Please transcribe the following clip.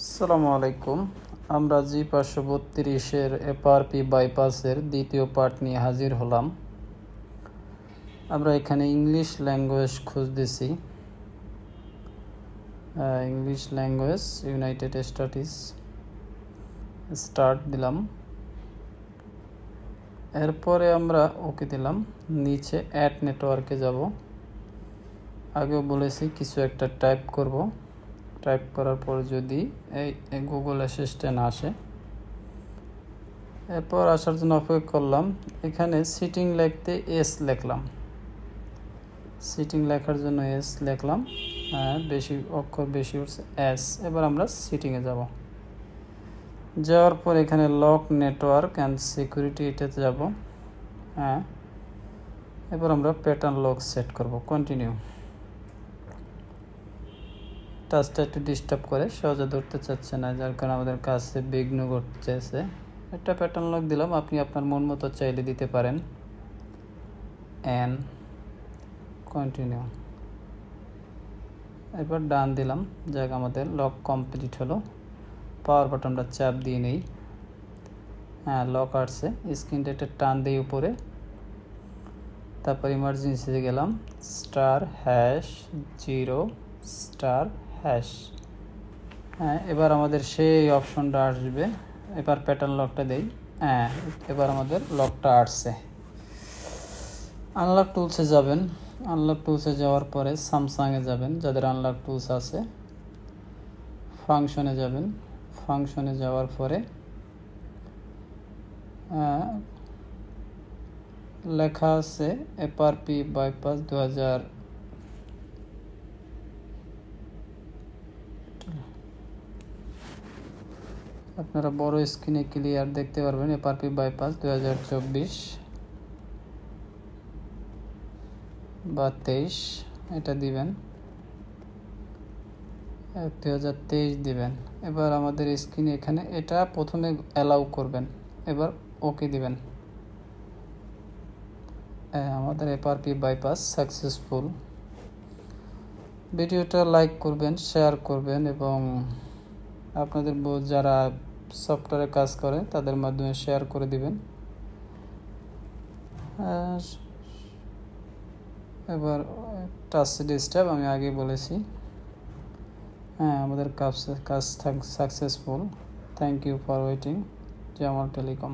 আসসালামু আলাইকুম। আমরা জি532 এফআরপি বাইপাসের দ্বিতীয় পার্ট নিয়ে হাজির হলাম। আমরা এখানে ইংলিশ ল্যাঙ্গুয়েজ খুঁজতেছি। English language United states start দিলাম। এরপরে আমরা ওকে দিলাম। নিচে অ্যাড নেটওয়ার্কে যাব। আগেও বলেছি কিছু একটা টাইপ করব। টাইপ করার পর যদি এই গুগল অ্যাসিস্ট্যান্ট আসে, এরপর আসার জন্য অপেক্ষা করলাম। এখানে সিটিং লিখতে এস লিখলাম। সিটিং লেখার জন্য এস লিখলাম। বেশি অক্ষর বেশি উঠছে এস। এবার আমরা সিটিংয়ে যাব। যাওয়ার পর এখানে লক নেটওয়ার্ক অ্যান্ড সিকিউরিটি এটাতে যাব। এবার আমরা প্যাটার্ন লক সেট করব। কন্টিনিউ। টাচটা একটু ডিস্টার্ব করে, সহজে ধরতে চাচ্ছে না, যার কারণে আমাদের কাছে বিঘ্ন ঘটতেছে। একটা প্যাটার্ন লক দিলাম, আপনি আপনার মন মতো চাইলে দিতে পারেন। কন্টিনিউ। এবার ডান দিলাম। যাক, আমাদের লক কমপ্লিট হলো। পাওয়ার বাটনটা চাপ দিয়ে নেই। লক আসছে। স্ক্রিনটা একটা টান দিই উপরে। তারপর ইমার্জেন্সিতে গেলাম। *#0*#। এবার আমাদের সেই অপশনটা আসবে। এবার প্যাটার্ন লকটা দেই। এবার আমাদের লকটা আসছে। আনলক টুলসে যাবেন। আনলক টুলসে যাওয়ার পরে স্যামসাংয়ে যাবেন, যাদের আনলক টুলস আছে। ফাংশনে যাবেন। ফাংশনে যাওয়ার পরে লেখা আছে এফআরপি বাইপাস 2000। আপনারা বড় স্ক্রিনে ক্লিয়ার দেখতে পারবেন। এফআরপি বাইপাস 2024 বা 23 এটা দিবেন। 2023 দিবেন। এবার আমাদের স্ক্রিনে এখানে এটা প্রথমে অ্যালাউ করবেন, এবার ওকে দিবেন। আমাদের এফআরপি বাইপাস সাকসেসফুল। ভিডিওটা লাইক করবেন, শেয়ার করবেন এবং আপনাদের যারা সফটওয়্যারে কাজ করে তাদের মাধ্যমে শেয়ার করে দিবেন। এবার টাচ ডিস্টার্ব আমি আগে বলেছি। আমাদের কাজ successful. Thank you for waiting. Jamal telecom.